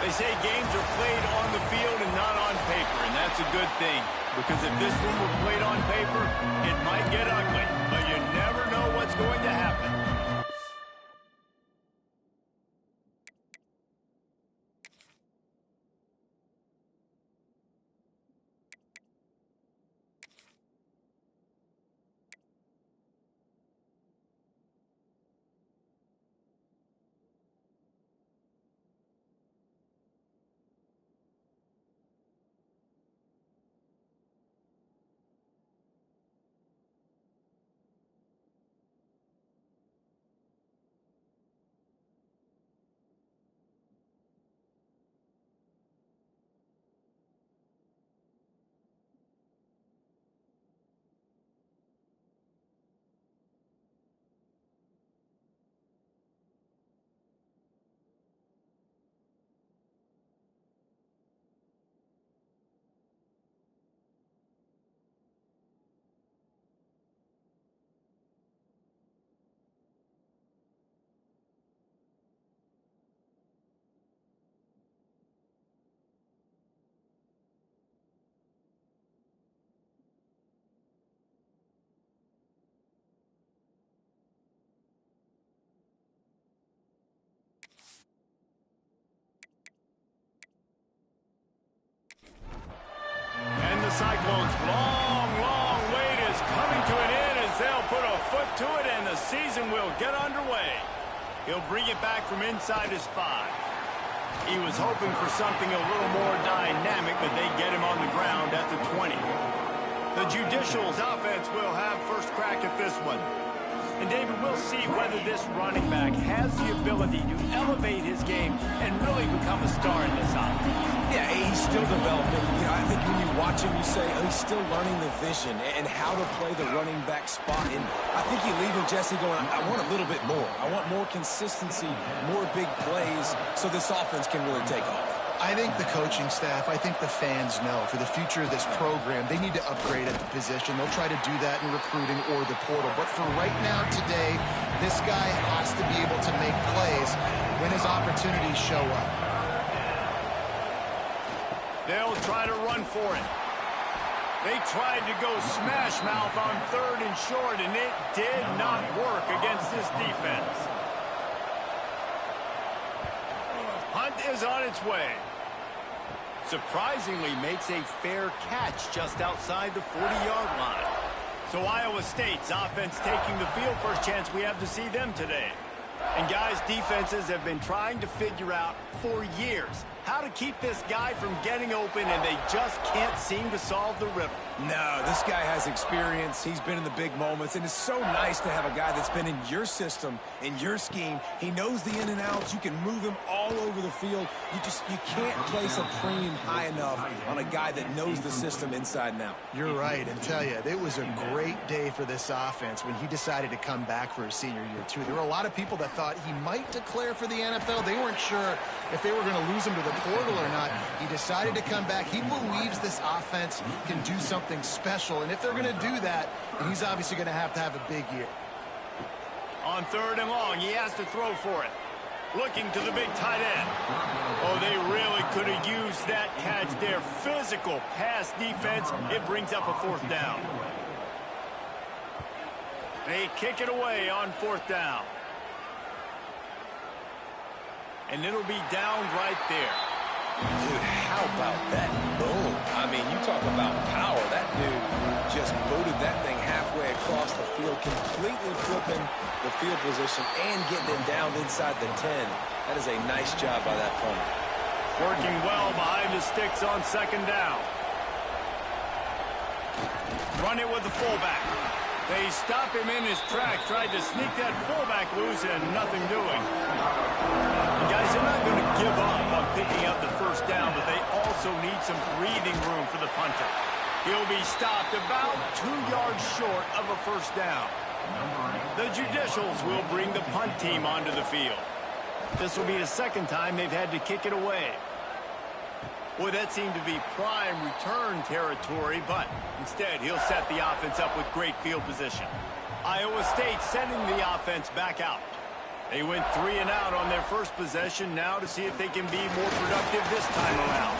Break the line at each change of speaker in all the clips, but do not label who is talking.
They say games are played on the field and not on paper, and that's a good thing. Because if this one were played on paper, it might get ugly. But you never know what's going to happen. Cyclones' long wait is coming to an end as they'll put a foot to it and the season will get underway. He'll bring it back from inside his 5. He was hoping for something a little more dynamic, but they get him on the ground at the 20. The Judicials offense will have first crack at this one. And David, we'll see whether this running back has the ability to elevate his game and really become a star in this offense.
Yeah, he's still developing. You know, I think when you watch him, you say, oh, he's still learning the vision and how to play the running back spot. And I think you leave him, Jesse, going, I want a little bit more. I want more consistency, more big plays so this offense can really take off.
I think the coaching staff, I think the fans know for the future of this program, they need to upgrade at the position. They'll try to do that in recruiting or the portal. But for right now, today, this guy has to be able to make plays when his opportunities show up.
They'll try to run for it. They tried to go smash mouth on 3rd and short, and it did not work against this defense. Hunt is on its way. Surprisingly makes a fair catch just outside the 40-yard line. So Iowa State's offense taking the field. First chance we have to see them today. And guys, defenses have been trying to figure out for years how to keep this guy from getting open, and they just can't seem to solve the riddle.
No, this guy has experience. He's been in the big moments, and it's so nice to have a guy that's been in your system, in your scheme. He knows the in and outs. You can move him all over the field. You can't place a premium high enough on a guy that knows the system inside and out.
You're right, and tell you, it was a great day for this offense when he decided to come back for his senior year, too. There were a lot of people that thought he might declare for the NFL. They weren't sure if they were going to lose him to the portal or not. He decided to come back. He believes this offense can do something special, and if they're going to do that, he's obviously going to have a big year.
On 3rd and long, he has to throw for it. Looking to the big tight end. Oh, they really could have used that catch there. Physical pass defense. It brings up a 4th down. They kick it away on 4th down. And it'll be down right there.
Dude, how about that boom? I mean, you talk about power. That dude just booted that thing halfway across the field, completely flipping the field position and getting it down inside the 10. That is a nice job by that punter.
Working well behind the sticks on 2nd down. Run it with the fullback. They stop him in his tracks, tried to sneak that fullback loose, and nothing doing. Guys, they're not going to give up on picking up the 1st down, but they also need some breathing room for the punter. He'll be stopped about 2 yards short of a 1st down. The Judicials will bring the punt team onto the field. This will be the 2nd time they've had to kick it away. Boy, that seemed to be prime return territory, but instead he'll set the offense up with great field position. Iowa State sending the offense back out. They went 3 and out on their first possession. Now to see if they can be more productive this time around.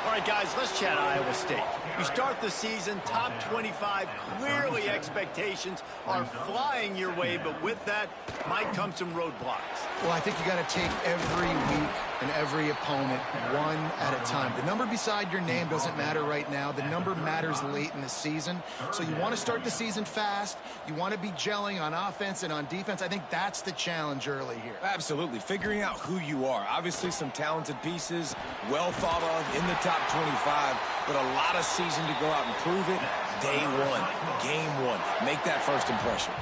All right, guys, let's chat Iowa State. You start the season top 25. Clearly expectations are flying your way, but with that might come some roadblocks.
Well, I think you got to take every week and every opponent one at a time. The number beside your name doesn't matter right now. The number matters late in the season. So you want to start the season fast. You want to be gelling on offense and on defense. I think that's the challenge early here.
Absolutely. Figuring out who you are. Obviously some talented pieces, well thought of in the top 25, but a lot of season to go out and prove it. Day one, game one. Make that first impression.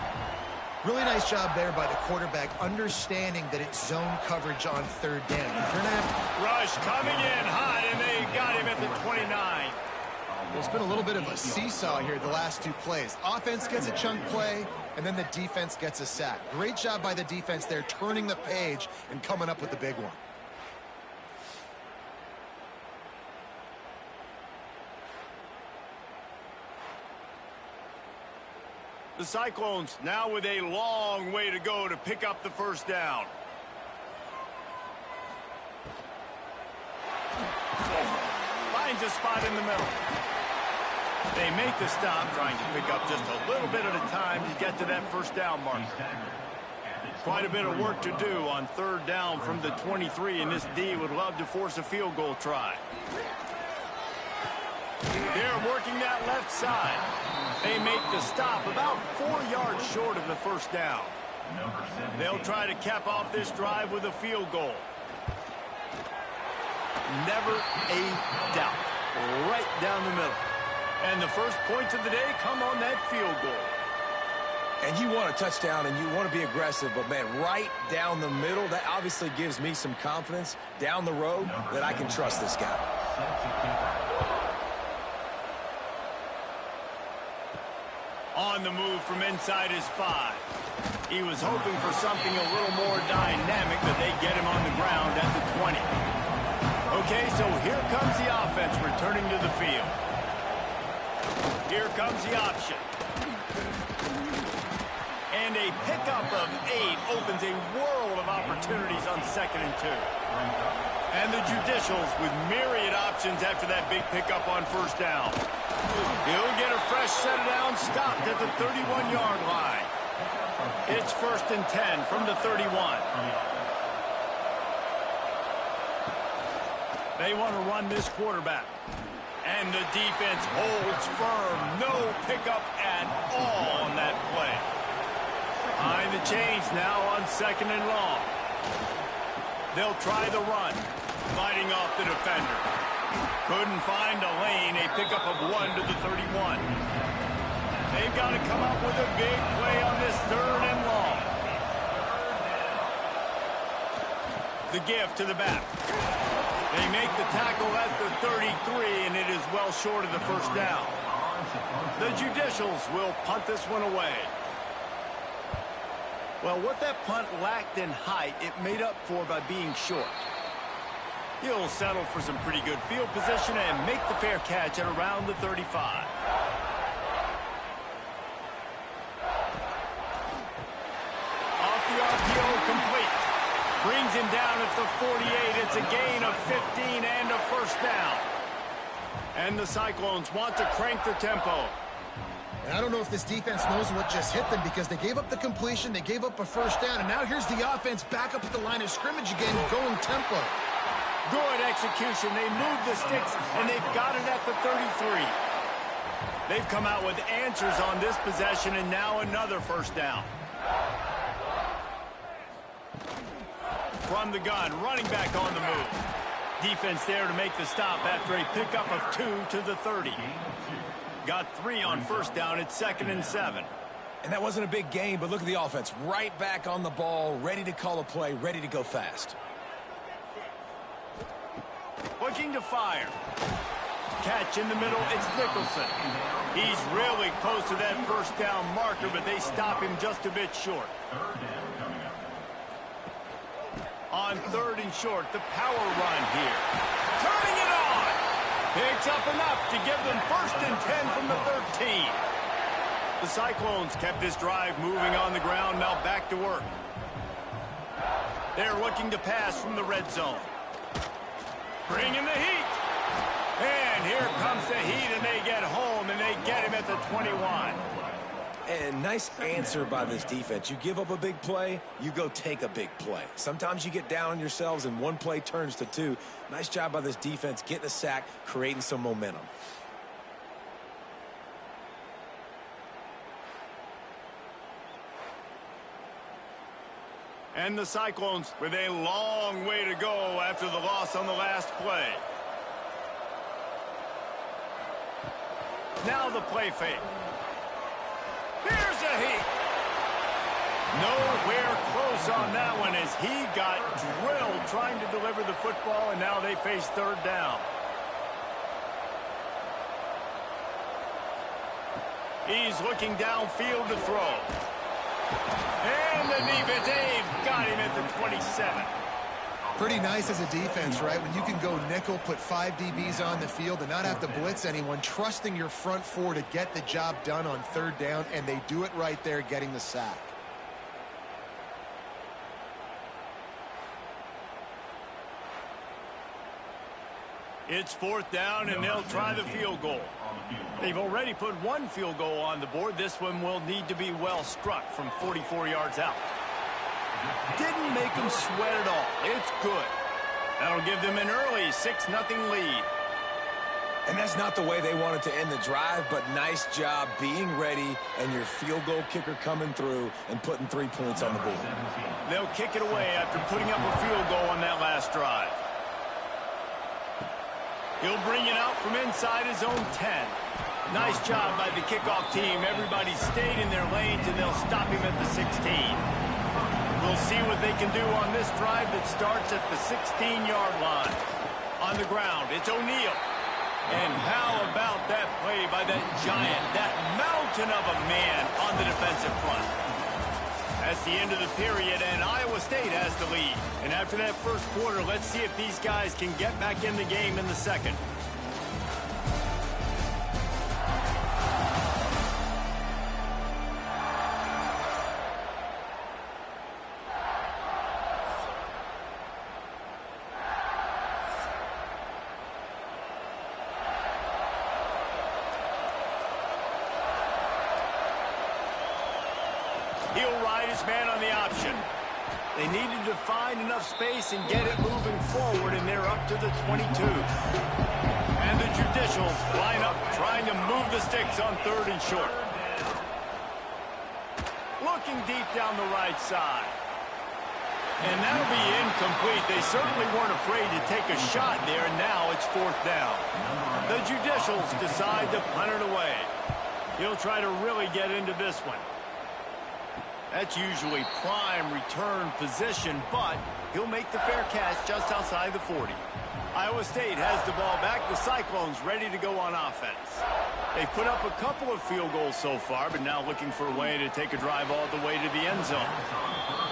Really nice job there by the quarterback, understanding that it's zone coverage on third down. If you're gonna have
Rush coming in hot, and they got him at the 29.
There's been a little bit of a seesaw here the last 2 plays. Offense gets a chunk play, and then the defense gets a sack. Great job by the defense there, turning the page and coming up with the big one.
The Cyclones now with a long way to go to pick up the first down. Finds a spot in the middle. They make the stop, trying to pick up just a little bit at a time to get to that first down marker. Quite a bit of work to do on third down from the 23, and this D would love to force a field goal try. They're working that left side. They make the stop about 4 yards short of the first down. They'll try to cap off this drive with a field goal. Never a doubt. Right down the middle. And the first points of the day come on that field goal.
And you want a touchdown and you want to be aggressive, but man, right down the middle, that obviously gives me some confidence down the road that I can trust this guy.
On the move from inside his 5. He was hoping for something a little more dynamic, but they get him on the ground at the 20. Okay, so here comes the offense returning to the field. Here comes the option. And a pickup of 8 opens a world of opportunities on 2nd and 2. And the Judicials with myriad options after that big pickup on first down. He'll get a fresh set of downs stopped at the 31-yard line. It's 1st and 10 from the 31. They want to run this quarterback. And the defense holds firm. No pickup at all on that play. Behind the chains now on 2nd and long. They'll try the run. Fighting off the defender. Couldn't find a lane. A pickup of 1 to the 31. They've got to come up with a big play on this 3rd and long. The give to the back. They make the tackle at the 33, and it is well short of the first down. The Judicials will punt this one away. Well, what that punt lacked in height, it made up for by being short. He'll settle for some pretty good field position and make the fair catch at around the 35. Off the RPO, complete. Brings him down at the 48. It's a gain of 15 and a first down. And the Cyclones want to crank the tempo.
And I don't know if this defense knows what just hit them, because they gave up the completion, they gave up a first down, and now here's the offense back up at the line of scrimmage again, going tempo.
Good execution. They move the sticks, and they've got it at the 33. They've come out with answers on this possession, and now another first down. From the gun, running back on the move. Defense there to make the stop after a pickup of 2 to the 30. Got 3 on first down. It's 2nd and 7.
And that wasn't a big gain, but look at the offense. Right back on the ball, ready to call a play, ready to go fast.
Looking to fire. Catch in the middle, it's Nicholson. He's really close to that first down marker, but they stop him just a bit short. On 3rd and short, the power run here. Turning it on! Picks up enough to give them 1st and 10 from the 13. The Cyclones kept this drive moving on the ground, now back to work. They're looking to pass from the red zone. Bringing the heat. And here comes the heat, and they get home, and they get him at the 21.
And nice answer by this defense. You give up a big play, you go take a big play. Sometimes you get down on yourselves, and one play turns to two. Nice job by this defense getting a sack, creating some momentum.
And the Cyclones with a long way to go after the loss on the last play. Now the play fake. Here's a heat. Nowhere close on that one as he got drilled trying to deliver the football, and now they face third down. He's looking downfield to throw. And the defense, they've got him at the 27.
Pretty nice as a defense, right? When you can go nickel, put 5 DBs on the field and not have to blitz anyone, trusting your front four to get the job done on third down, and they do it right there, getting the sack.
It's fourth down, and they'll try the field goal. They've already put one field goal on the board. This one will need to be well struck from 44 yards out. Didn't make them sweat at all. It's good. That'll give them an early 6-0 lead.
And that's not the way they wanted to end the drive, but nice job being ready and your field goal kicker coming through and putting 3 points on the board.
They'll kick it away after putting up a field goal on that last drive. He'll bring it out from inside his own 10. Nice job by the kickoff team. Everybody stayed in their lanes, and they'll stop him at the 16. We'll see what they can do on this drive that starts at the 16-yard line. On the ground, it's O'Neal. And how about that play by that giant, that mountain of a man on the defensive front? That's the end of the period, and Iowa State has the lead. And after that first quarter, let's see if these guys can get back in the game in the second. He'll ride his man on the option. They needed to find enough space and get it moving forward, and they're up to the 22. And the Judicials line up trying to move the sticks on third and short. Looking deep down the right side. And that'll be incomplete. They certainly weren't afraid to take a shot there, and now it's fourth down. The Judicials decide to punt it away. He'll try to really get into this one. That's usually prime return position, but he'll make the fair catch just outside the 40. Iowa State has the ball back. The Cyclones ready to go on offense. They've put up a couple of field goals so far, but now looking for a way to take a drive all the way to the end zone.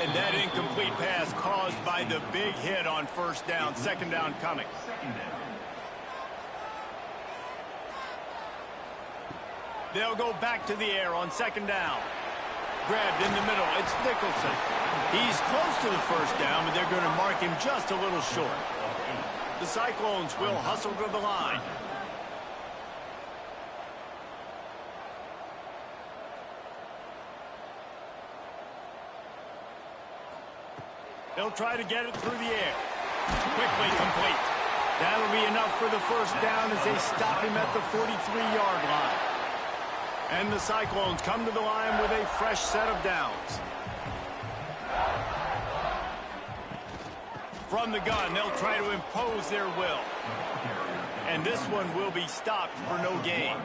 And that incomplete pass caused by the big hit on first down. Second down coming. They'll go back to the air on second down. Grabbed in the middle. It's Nicholson. He's close to the first down, but they're going to mark him just a little short. The Cyclones will hustle to the line. They'll try to get it through the air. Quickly complete. That'll be enough for the first down as they stop him at the 43-yard line. And the Cyclones come to the line with a fresh set of downs. From the gun, they'll try to impose their will. And this one will be stopped for no gain.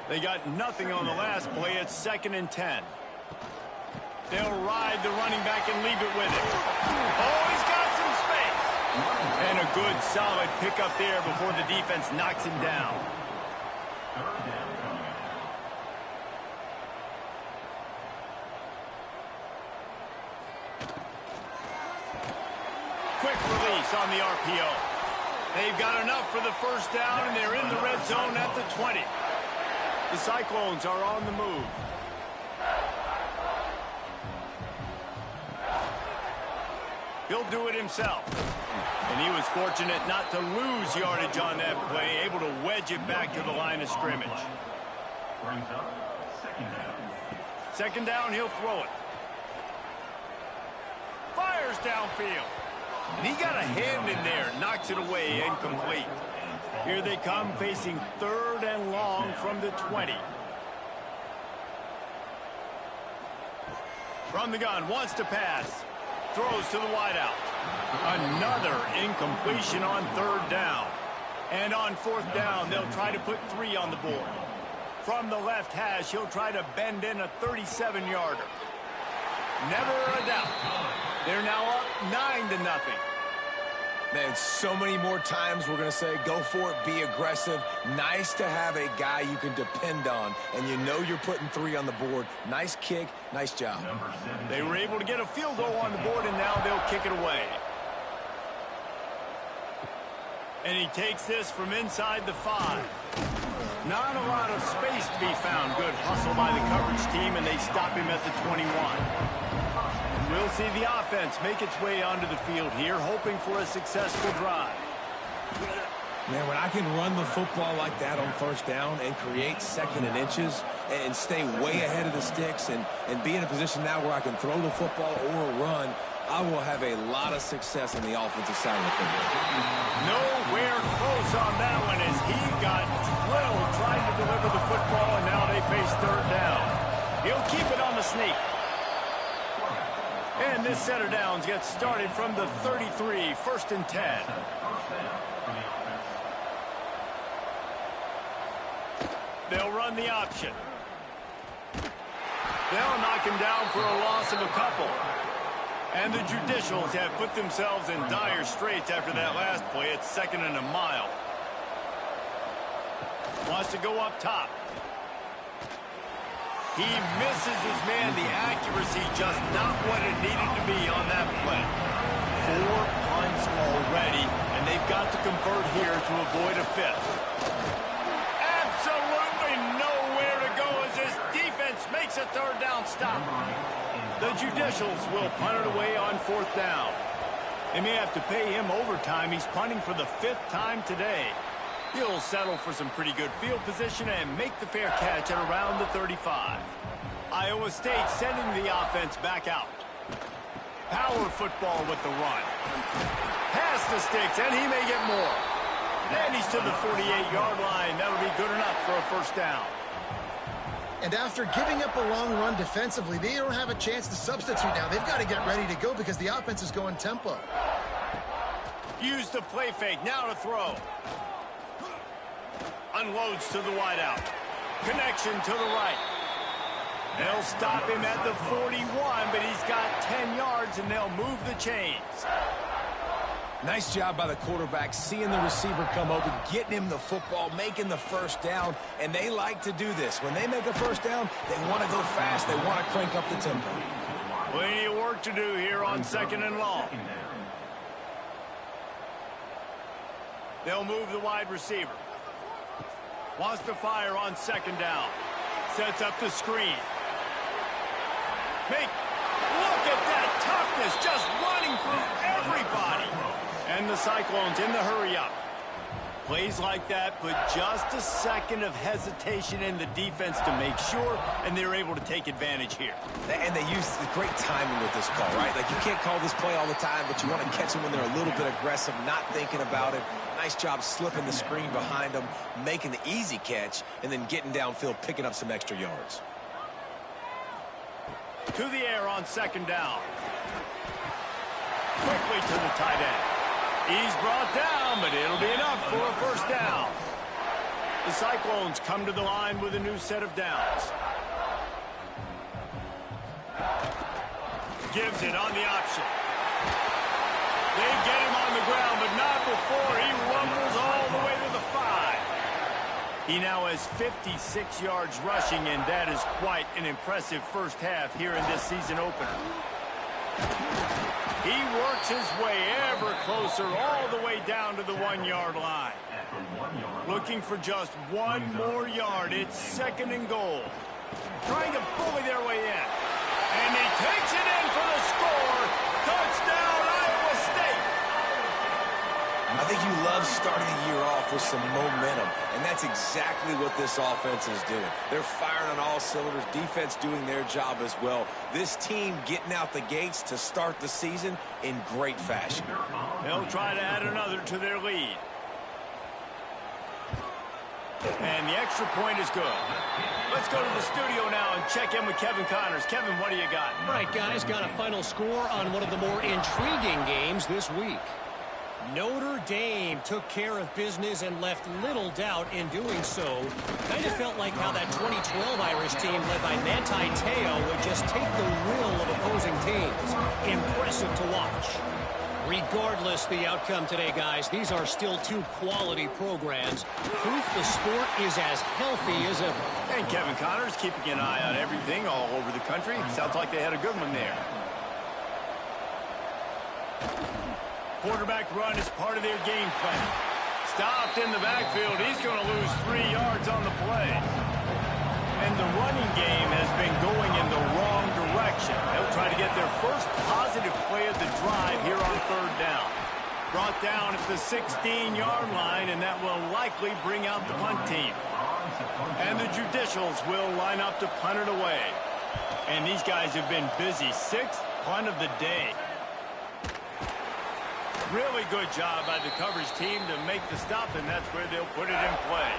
They got nothing on the last play. It's 2nd and 10. They'll ride the running back and leave it with it. Oh, he's got some space. And a good, solid pickup there before the defense knocks him down. Quick release on the RPO. They've got enough for the first down, and they're in the red zone at the 20. The Cyclones are on the move. He'll do it himself. And he was fortunate not to lose yardage on that play, able to wedge it back to the line of scrimmage. Second down, he'll throw it. Fires downfield. And he got a hand in there, knocks it away, incomplete. Here they come, facing 3rd and long from the 20. From the gun, wants to pass. Throws to the wideout. Another incompletion on 3rd down. And on 4th down, they'll try to put 3 on the board. From the left hash, he'll try to bend in a 37-yarder. Never a doubt. They're now up 9-0.
Man, so many more times we're going to say, go for it, be aggressive. Nice to have a guy you can depend on, and you know you're putting 3 on the board. Nice kick, nice job.
They were able to get a field goal on the board, and now they'll kick it away. And he takes this from inside the 5. Not a lot of space to be found. Good hustle by the coverage team, and they stop him at the 21. We'll see the offense make its way onto the field here, hoping for a successful drive.
Man, when I can run the football like that on 1st down and create 2nd and inches and stay way ahead of the sticks and be in a position now where I can throw the football or run, I will have a lot of success on the offensive side of the football.
Nowhere close on that one as he got drilled trying to deliver the football, and now they face 3rd down. He'll keep it on the sneak. And this set of downs gets started from the 33, 1st and 10. They'll run the option. They'll knock him down for a loss of a couple. And the Judicials have put themselves in dire straits after that last play. It's 2nd and a mile. Wants to go up top. He misses his man. The accuracy just not what it needed to be on that play. 4 punts already, and they've got to convert here to avoid a 5th. Absolutely nowhere to go as this defense makes a 3rd down stop. The Judicials will punt it away on 4th down. They may have to pay him overtime. He's punting for the 5th time today. He'll settle for some pretty good field position and make the fair catch at around the 35. Iowa State sending the offense back out. Power football with the run. Past the sticks, and he may get more. And he's to the 48-yard line. That'll be good enough for a 1st down.
And after giving up a long run defensively, they don't have a chance to substitute now. They've got to get ready to go because the offense is going tempo.
Use the play fake. Now to throw. Unloads to the wideout. Connection to the right. They'll stop him at the 41, but he's got 10 yards, and they'll move the chains.
Nice job by the quarterback, seeing the receiver come open, getting him the football, making the 1st down, and they like to do this. When they make a 1st down, they want to go fast. They want to crank up the tempo.
Plenty of work to do here on 2nd and long. They'll move the wide receiver. Wants to fire on 2nd down. Sets up the screen. Look at that toughness, just running through everybody. And the Cyclones in the hurry-up. Plays like that put just a second of hesitation in the defense to make sure, and they're able to take advantage here.
And they use the great timing with this call, right? Like, you can't call this play all the time, but you want to catch them when they're a little bit aggressive, not thinking about it. Nice job slipping the screen behind them, making the easy catch, and then getting downfield, picking up some extra yards.
To the air on 2nd down. Quickly to the tight end. He's brought down, but it'll be enough for a 1st down. The Cyclones come to the line with a new set of downs. Gives it on the option. They get him on the ground, but not before he rumbles all the way to the 5. He now has 56 yards rushing, and that is quite an impressive 1st half here in this season opener. He works his way ever closer all the way down to the 1-yard line. Looking for just 1 more yard. It's 2nd and goal. Trying to bully their way in. And he takes it in for the score. Touchdown, Iowa
I think you love starting the year off with some momentum, and that's exactly what this offense is doing. They're firing on all cylinders, defense doing their job as well. This team getting out the gates to start the season in great fashion.
They'll try to add another to their lead. And the extra point is good. Let's go to the studio now and check in with Kevin Connors. Kevin, what do you got?
All right, guys, got a final score on one of the more intriguing games this week. Notre Dame took care of business and left little doubt in doing so. Kind of felt like how that 2012 Irish team led by Manti Te'o would just take the will of opposing teams. Impressive to watch. Regardless the outcome today, guys, these are still two quality programs. Proof the sport is as healthy as ever.
And Kevin Connors keeping an eye on everything all over the country. Sounds like they had a good one there. Quarterback run is part of their game plan. Stopped in the backfield. He's going to lose 3 yards on the play. And the running game has been going in the wrong direction. They'll try to get their first positive play of the drive here on 3rd down. Brought down at the 16-yard line, and that will likely bring out the punt team. And the Judicials will line up to punt it away. And these guys have been busy. 6th punt of the day. Really good job by the coverage team to make the stop, and that's where they'll put it in play.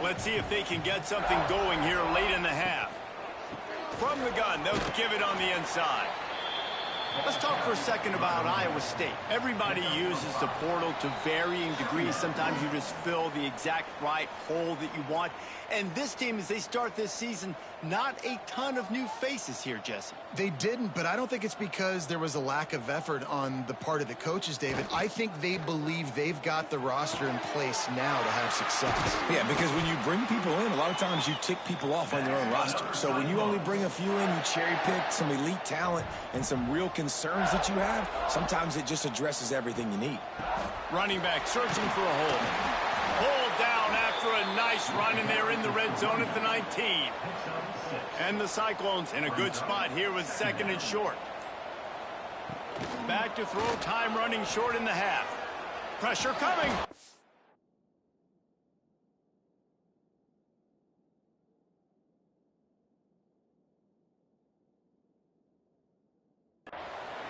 Let's see if they can get something going here late in the half. From the gun, they'll give it on the inside. Let's talk for a second about Iowa State. Everybody uses the portal to varying degrees. Sometimes you just fill the exact right hole that you want. And this team, as they start this season, not a ton of new faces here, Jesse.
They didn't, but I don't think it's because there was a lack of effort on the part of the coaches, David. I think they believe they've got the roster in place now to have success.
Yeah, because when you bring people in, a lot of times you tick people off on your own roster. So when you only bring a few in, you cherry pick some elite talent and some real concerns that you have, sometimes it just addresses everything you need.
Running back searching for a hole. Hold down after a nice run, and they're in the red zone at the 19. And the Cyclones in a good spot here with 2nd and short. Back to throw, time running short in the half. Pressure coming.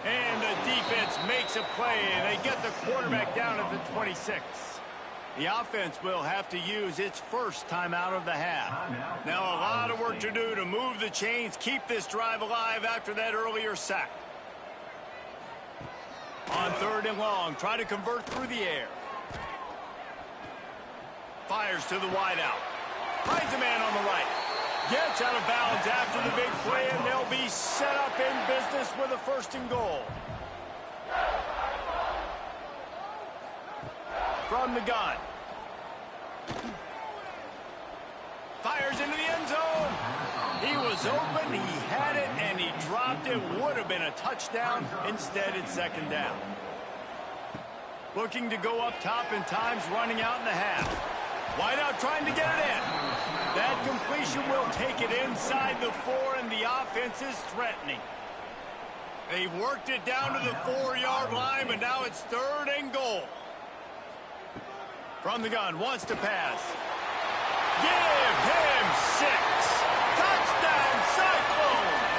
And the defense makes a play, and they get the quarterback down at the 26. The offense will have to use its first timeout of the half. Now a lot of work to do to move the chains, keep this drive alive after that earlier sack. On 3rd and long, try to convert through the air. Fires to the wideout. Finds a man on the right. Gets out of bounds after the big play, and they'll be set up in business with a 1st and goal. From the gun. Fires into the end zone. He was open, he had it, and he dropped it. Would have been a touchdown. Instead, it's 2nd down. Looking to go up top, and time's running out in the half. Wideout trying to get it in. That completion will take it inside the 4, and the offense is threatening. They've worked it down to the 4-yard line, but now it's 3rd and goal. From the gun, wants to pass. Give him 6. Touchdown, Cyclones!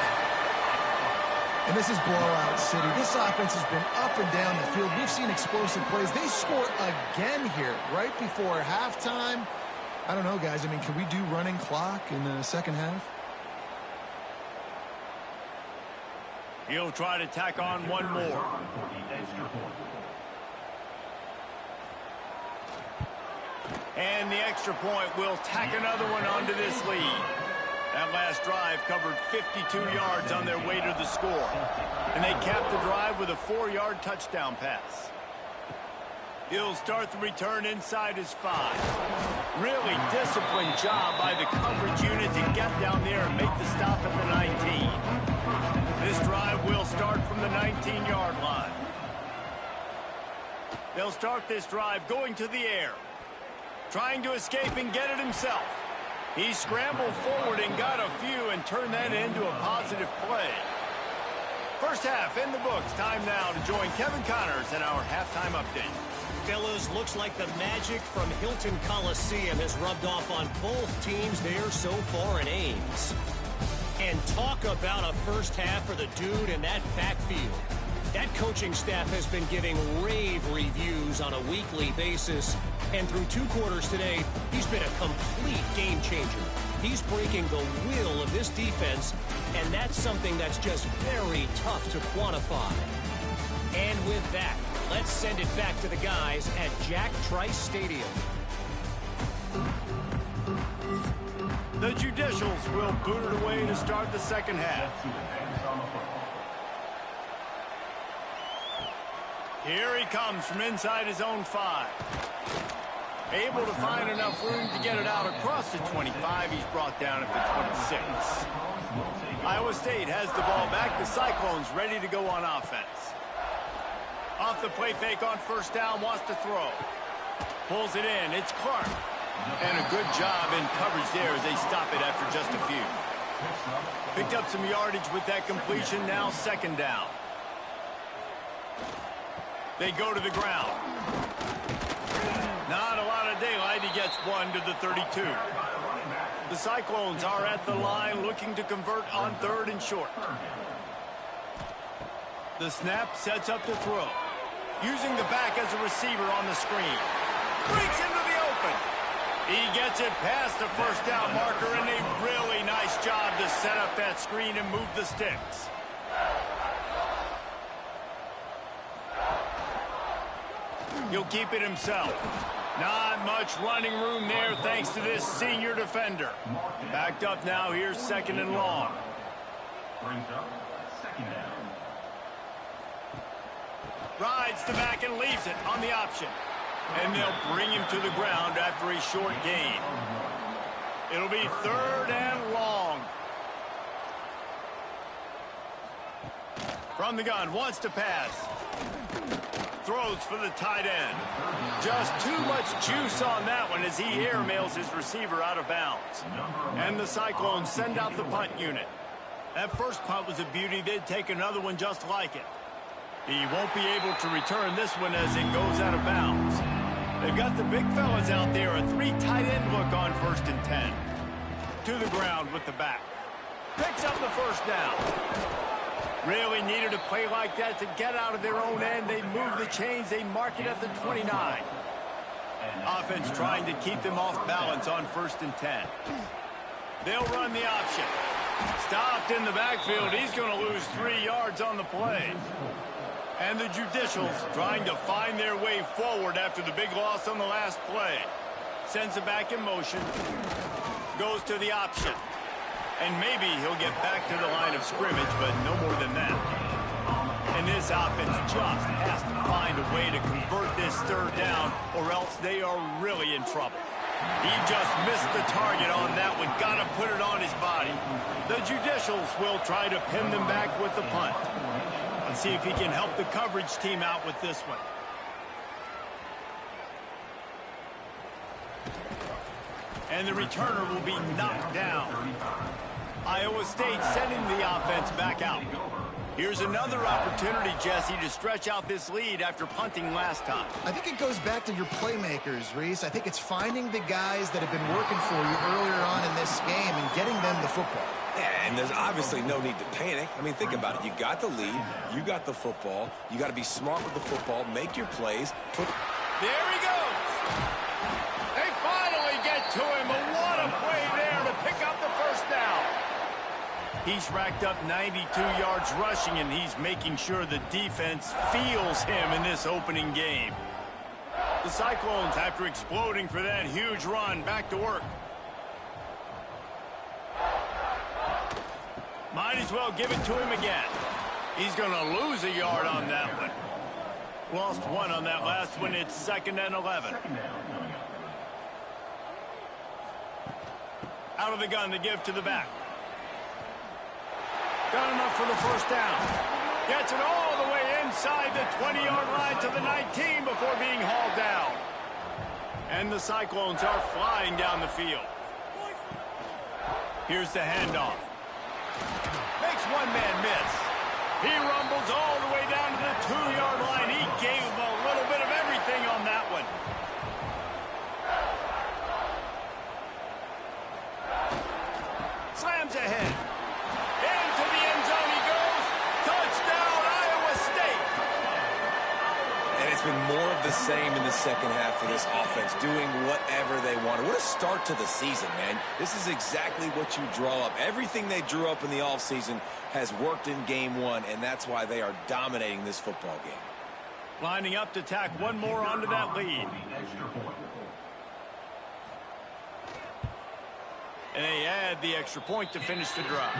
And this is blowout city. This offense has been up and down the field. We've seen explosive plays. They score again here right before halftime. I don't know, guys. I mean, can we do running clock in the second half?
He'll try to tack on one more. And the extra point will tack another one onto this lead. That last drive covered 52 yards on their way to the score. And they capped the drive with a 4-yard touchdown pass. He'll start the return inside his 5. Really disciplined job by the coverage unit to get down there and make the stop at the 19. This drive will start from the 19-yard line. They'll start this drive going to the air. Trying to escape and get it himself. He scrambled forward and got a few and turned that into a positive play. First half in the books. Time now to join Kevin Connors in our halftime update.
Fellas, looks like the magic from Hilton Coliseum has rubbed off on both teams there so far in Ames. And talk about a first half for the dude in that backfield. That coaching staff has been giving rave reviews on a weekly basis. And through 2 quarters today, he's been a complete game changer. He's breaking the will of this defense, and that's something that's just very tough to quantify. And with that, let's send it back to the guys at Jack Trice Stadium.
The Judicials will boot it away to start the second half. Here he comes from inside his own 5. Able to find enough room to get it out across the 25. He's brought down at the 26. Iowa State has the ball back. The Cyclones ready to go on offense. Off the play fake on first down, wants to throw. Pulls it in. It's Clark. And a good job in coverage there as they stop it after just a few. Picked up some yardage with that completion. Now second down. They go to the ground. Not a lot of daylight. He gets one to the 32. The Cyclones are at the line looking to convert on 3rd and short. The snap sets up to throw. Using the back as a receiver on the screen. Breaks into the open. He gets it past the first down marker, and a really nice job to set up that screen and move the sticks. He'll keep it himself. Not much running room there thanks to this senior defender. Backed up now. Here's 2nd and long.
Brings up 2nd down.
Rides the back and leaves it on the option. And they'll bring him to the ground after a short gain. It'll be 3rd and long. From the gun, wants to pass. Throws for the tight end. Just too much juice on that one as he airmails his receiver out of bounds. And the Cyclones send out the punt unit. That first punt was a beauty. They'd take another one just like it. He won't be able to return this one as it goes out of bounds. They've got the big fellas out there. A 3 tight end look on 1st and 10. To the ground with the back. Picks up the first down. Really needed a play like that to get out of their own end. They move the chains. They mark it at the 29. Offense trying to keep them off balance on 1st and 10. They'll run the option. Stopped in the backfield. He's going to lose 3 yards on the play. And the Judicials trying to find their way forward after the big loss on the last play. Sends it back in motion. Goes to the option. And maybe he'll get back to the line of scrimmage, but no more than that. And this offense just has to find a way to convert this 3rd down, or else they are really in trouble. He just missed the target on that one. Got to put it on his body. The Judicials will try to pin them back with the punt. Let's see if he can help the coverage team out with this one. And the returner will be knocked down. Iowa State sending the offense back out. Here's another opportunity, Jesse, to stretch out this lead after punting last time.
I think it goes back to your playmakers, Reese. I think it's finding the guys that have been working for you earlier on in this game and getting them the football.
Yeah, and there's obviously no need to panic. I mean, think about it. You got the lead. You got the football. You got to be smart with the football. Make your plays.
There he goes. They finally get to him. But what a play there to pick up the first down. He's racked up 92 yards rushing, and he's making sure the defense feels him in this opening game. The Cyclones, after exploding for that huge run, back to work. Might as well give it to him again. He's going to lose a yard on that one. Lost 1 on that last one. It's 2nd and 11. Out of the gun to give to the back. Got enough for the first down. Gets it all the way inside the 20-yard line to the 19 before being hauled down. And the Cyclones are flying down the field. Here's the handoff. Makes one man miss. He rumbles all the way down to the 2-yard line. He gave him a little bit of everything on that
more of the same in the second half for this offense, doing whatever they wanted. What a start to the season, man. This is exactly what you draw up. Everything they drew up in the offseason has worked in game one, and that's why they are dominating this football game.
Lining up to tack one more onto that lead. And they add the extra point to finish the drive.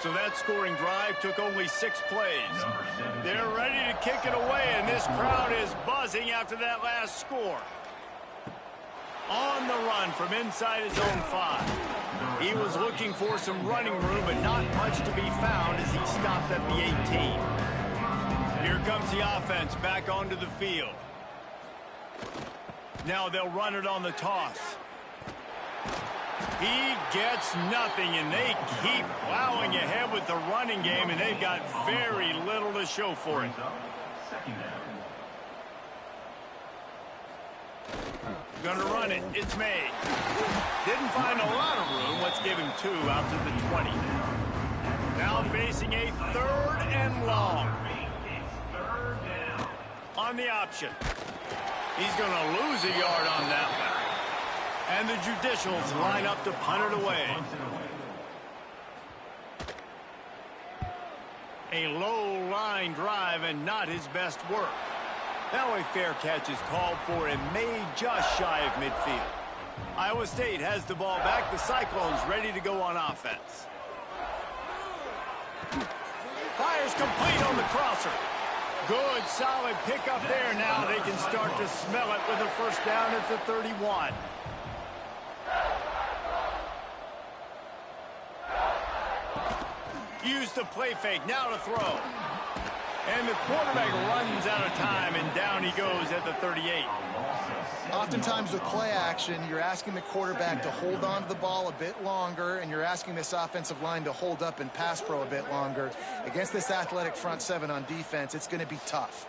So that scoring drive took only 6 plays. They're ready to kick it away, and this crowd is buzzing after that last score. On the run from inside his own 5. He was looking for some running room, but not much to be found as he stopped at the 18. Here comes the offense back onto the field. Now they'll run it on the toss. He gets nothing, and they keep plowing ahead with the running game, and they've got very little to show for it. Gonna run it. It's made. Didn't find a lot of room. Let's give him 2 out to the 20. Now facing a 3rd and long. On the option. He's gonna lose a yard on that one. And the Judicials line up to punt it away. A low line drive and not his best work. Now a fair catch is called for and made just shy of midfield. Iowa State has the ball back. The Cyclones ready to go on offense. Fires complete on the crosser. Good, solid pickup there. Now they can start to smell it with a first down at the 31. Use the play fake, now to throw. And the quarterback runs out of time, and down he goes at the 38.
Oftentimes with play action, you're asking the quarterback to hold on to the ball a bit longer, and you're asking this offensive line to hold up in pass pro a bit longer. Against this athletic front 7 on defense, it's going to be tough.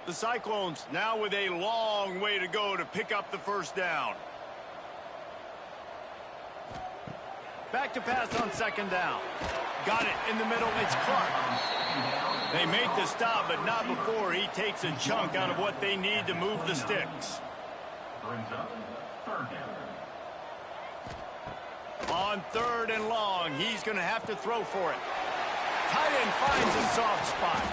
The Cyclones now with a long way to go to pick up the first down. Back to pass on 2nd down. Got it in the middle. It's Clark. They make the stop, but not before he takes a chunk out of what they need to move the sticks.
Brings up 3rd down.
On 3rd and long, he's going to have to throw for it. Tight end finds a soft spot.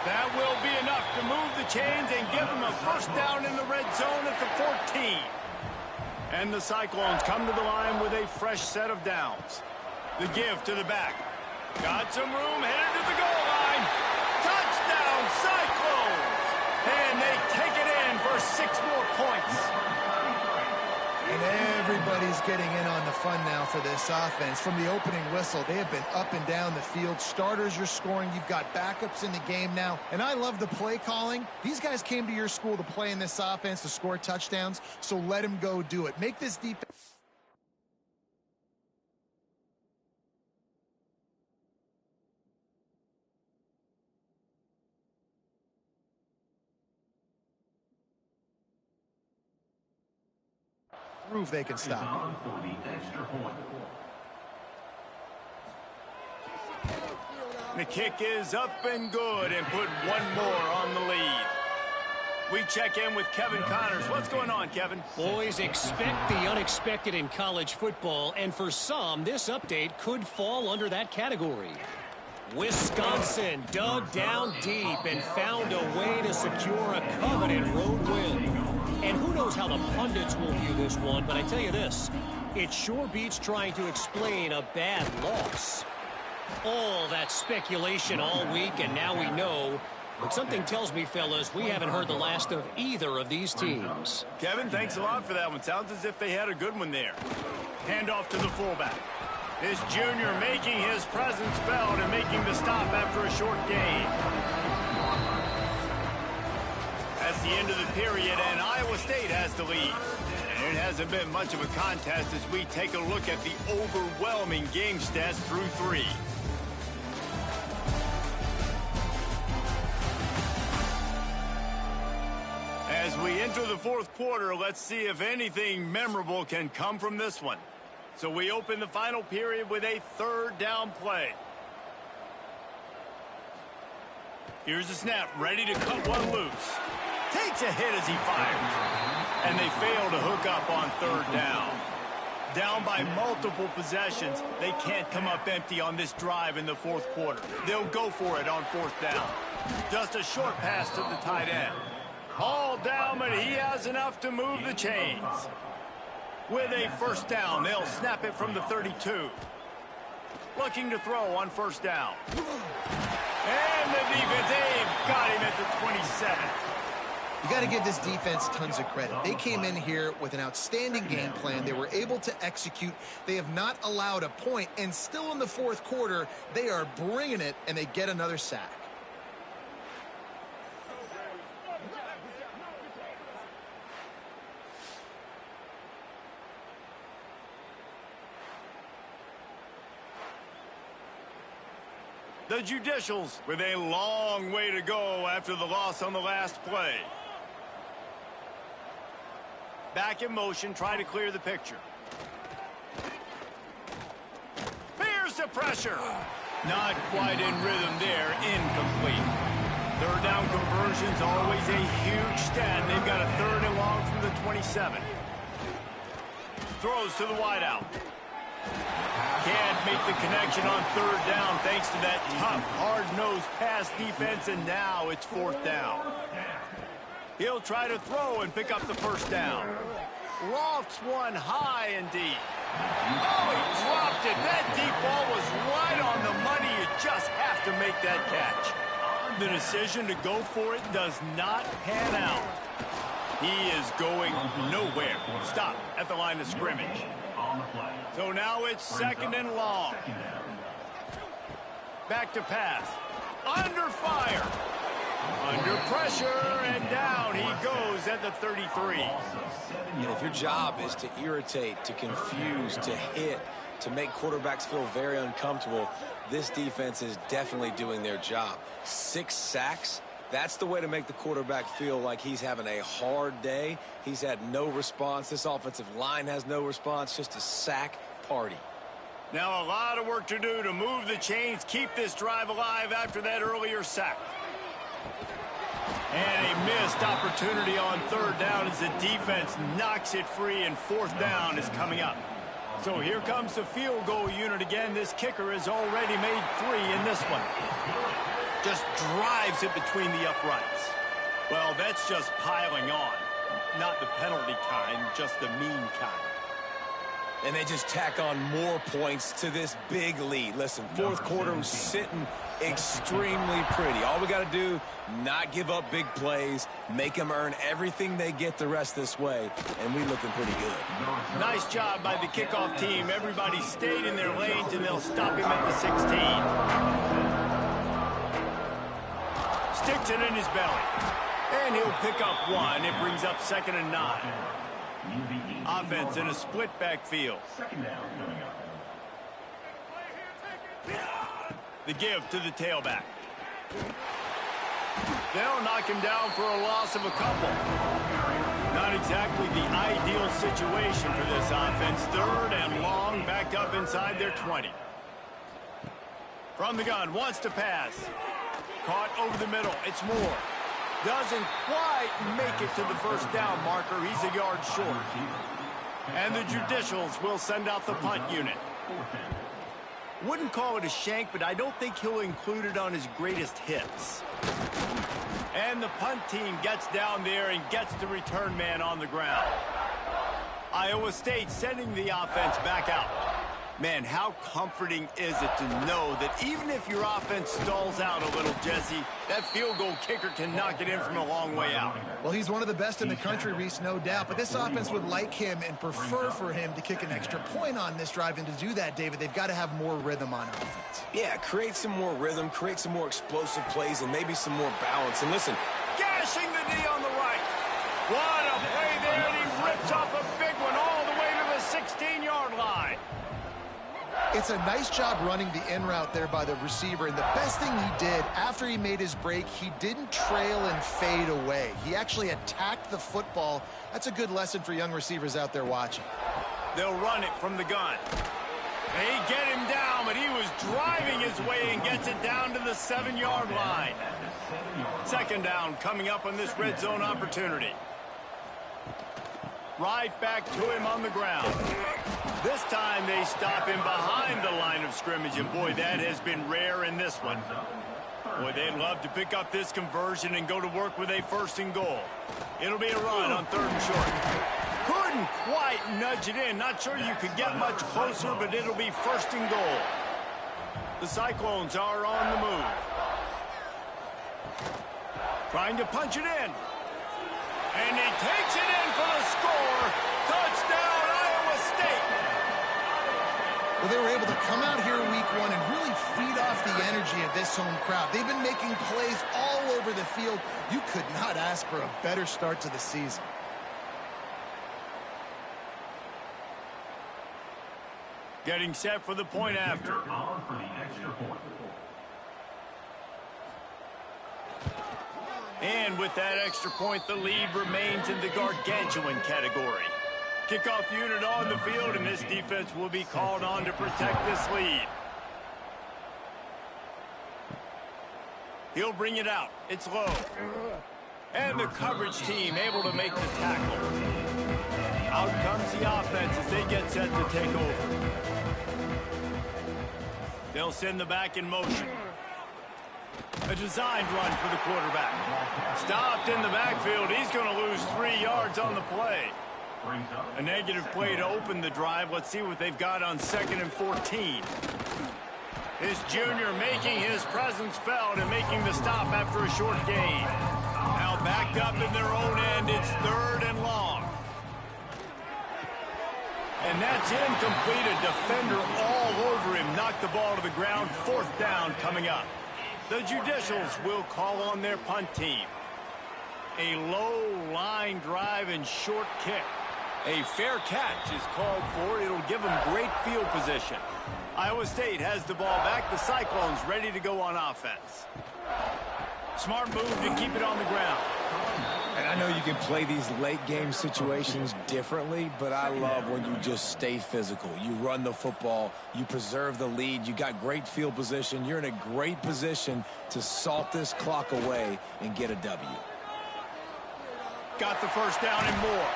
That will be enough to move the chains and give them a first down in the red zone at the 14. And the Cyclones come to the line with a fresh set of downs. The give to the back. Got some room, headed to the goal line. Touchdown, Cyclones! And they take it in for 6 more points.
And everybody's getting in on the fun now for this offense. From the opening whistle, they have been up and down the field. Starters are scoring. You've got backups in the game now. And I love the play calling. These guys came to your school to play in this offense to score touchdowns, so let them go do it. Make this defense. Prove they can stop.
On for the extra point.
The kick is up and good and put 1 more on the lead. We check in with Kevin Connors. What's going on, Kevin?
Boys, expect the unexpected in college football, and for some, this update could fall under that category. Wisconsin dug down deep and found a way to secure a coveted road win. And who knows how the pundits will view this one, but I tell you this, it sure beats trying to explain a bad loss. All that speculation all week, and now we know. But something tells me, fellas, we haven't heard the last of either of these teams.
Kevin, thanks a lot for that one. Sounds as if they had a good one there. Hand off to the fullback. This junior making his presence felt and making the stop after a short gain. That's the end of the period, and Iowa State has the lead. And it hasn't been much of a contest as we take a look at the overwhelming game stats through 3. As we enter the 4th quarter, let's see if anything memorable can come from this one. So we open the final period with a third down play. Here's the snap, ready to cut one loose. Takes a hit as he fires. And they fail to hook up on third down. Down by multiple possessions, they can't come up empty on this drive in the fourth quarter. They'll go for it on fourth down. Just a short pass to the tight end. All down, but he has enough to move the chains. With a first down, they'll snap it from the 32. Looking to throw on first down. And the defense, they've got him at the 27.
You got to give this defense tons of credit. They came in here with an outstanding game plan. They were able to execute. They have not allowed a point, and still in the fourth quarter, they are bringing it, and they get another sack.
The Judicials with a long way to go after the loss on the last play. Back in motion, try to clear the picture. Here's the pressure. Not quite in rhythm there, incomplete. Third down conversion's always a huge stat. They've got a third and long from the 27. Throws to the wideout. Can't make the connection on third down thanks to that tough, hard-nosed pass defense, and now it's fourth down. He'll try to throw and pick up the first down. Lofts one high and deep. Oh, he dropped it. That deep ball was right on the money. You just have to make that catch. The decision to go for it does not pan out. He is going nowhere. Stop at the line of scrimmage. So now it's second and long. Back to pass. Under fire. Under pressure, and down he goes at the 33.
And if your job is to irritate, to confuse, to hit, to make quarterbacks feel very uncomfortable, this defense is definitely doing their job. 6 sacks. That's the way to make the quarterback feel like he's having a hard day. He's had no response. This offensive line has no response. Just a sack party.
Now a lot of work to do to move the chains, keep this drive alive after that earlier sack. And a missed opportunity on third down as the defense knocks it free, and fourth down is coming up. So here comes the field goal unit again. This kicker has already made 3 in this one. Just drives it between the uprights. Well, that's just piling on. Not the penalty kind, just the mean kind.
And they just tack on more points to this big lead. Listen, fourth quarter was sitting extremely pretty. All we got to do, not give up big plays, make them earn everything they get the rest this way, and we looking pretty good.
Nice job by the kickoff team. Everybody stayed in their lanes, and they'll stop him at the 16. Sticks it in his belly. And he'll pick up 1. It brings up second and 9. Offense in a split backfield. The give to the tailback. They'll knock him down for a loss of a couple. Not exactly the ideal situation for this offense. Third and long, back up inside their 20. From the gun, wants to pass. Caught over the middle. It's Moore. Doesn't quite make it to the first down marker. He's a yard short. And the Judicials will send out the punt unit. Wouldn't call it a shank, but I don't think he'll include it on his greatest hits. And the punt team gets down there and gets the return man on the ground. Iowa State sending the offense back out. Man, how comforting is it to know that even if your offense stalls out a little, Jesse, that field goal kicker can knock it in from a long way out.
Well, he's one of the best in the country, Reese, no doubt. But this offense would like him and prefer for him to kick an extra point on this drive. And to do that, David, they've got to have more rhythm on offense.
Yeah, create some more rhythm, create some more explosive plays, and maybe some more balance. And listen,
gashing the knee on the right. What a play there, and he rips off a big one all the way to the 16-yard line.
It's a nice job running the in route there by the receiver, and the best thing he did after he made his break, he didn't trail and fade away. He actually attacked the football. That's a good lesson for young receivers out there watching.
They'll run it from the gun. They get him down, but he was driving his way and gets it down to the 7-yard line. Second down coming up on this red zone opportunity. Right back to him on the ground. This time they stop him behind the line of scrimmage, and boy, that has been rare in this one. Boy, they'd love to pick up this conversion and go to work with a 1st and goal. It'll be a run on 3rd and short. Couldn't quite nudge it in. Not sure you could get much closer, but it'll be 1st and goal. The Cyclones are on the move. Trying to punch it in. And he takes it in for the score. Touchdown, Iowa State.
Well, they were able to come out here week 1 and really feed off the energy of this home crowd. They've been making plays all over the field. You could not ask for a better start to the season.
Getting set for the point after.
On for the extra point.
And with that extra point, the lead remains in the gargantuan category. Kickoff unit on the field, and this defense will be called on to protect this lead. He'll bring it out. It's low. And the coverage team able to make the tackle. Out comes the offense as they get set to take over. They'll send the back in motion. A designed run for the quarterback. Stopped in the backfield. He's going to lose 3 yards on the play. A negative play to open the drive. Let's see what they've got on 2nd and 14. This junior making his presence felt and making the stop after a short gain. Now backed up in their own end. It's 3rd and long. And that's incomplete. A defender all over him. Knocked the ball to the ground. 4th down coming up. The Judicials will call on their punt team. A low line drive and short kick. A fair catch is called for. It'll give them great field position. Iowa State has the ball back. The Cyclones ready to go on offense. Smart move to keep it on the ground.
And I know you can play these late game situations differently, but I love when you just stay physical. You run the football, you preserve the lead, you got great field position. You're in a great position to salt this clock away and get a W.
Got the 1st down and more.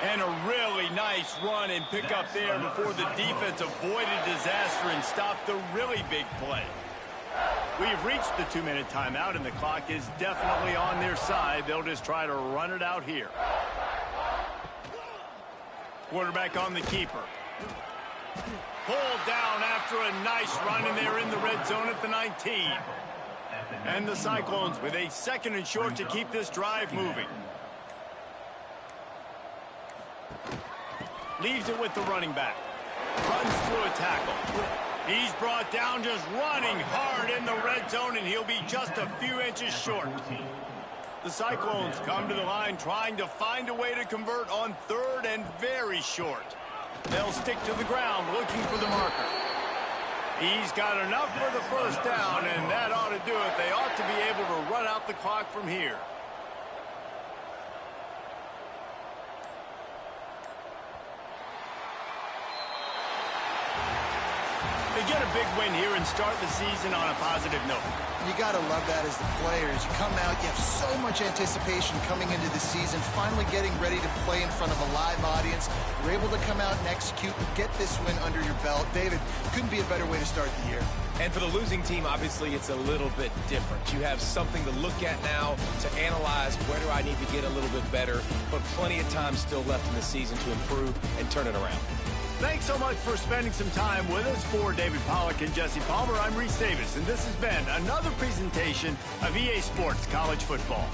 And a really nice run and pick up there before the defense avoided disaster and stopped the really big play. We've reached the 2-minute timeout, and the clock is definitely on their side. They'll just try to run it out here. Quarterback on the keeper. Pulled down after a nice run, and they're in the red zone at the 19. And the Cyclones with a 2nd and short to keep this drive moving. Leaves it with the running back. Runs through a tackle. He's brought down just running hard in the red zone, and he'll be just a few inches short. The Cyclones come to the line trying to find a way to convert on 3rd and very short. They'll stick to the ground looking for the marker. He's got enough for the 1st down, and that ought to do it. They ought to be able to run out the clock from here. They get a big win here and start the season on a positive note.
You got to love that as the players. You come out, you have so much anticipation coming into the season, finally getting ready to play in front of a live audience. You're able to come out and execute and get this win under your belt. David, couldn't be a better way to start the year.
And for the losing team, obviously, it's a little bit different. You have something to look at now to analyze where do I need to get a little bit better, but plenty of time still left in the season to improve and turn it around.
Thanks so much for spending some time with us. For David Pollack and Jesse Palmer, I'm Reese Davis, and this has been another presentation of EA Sports College Football.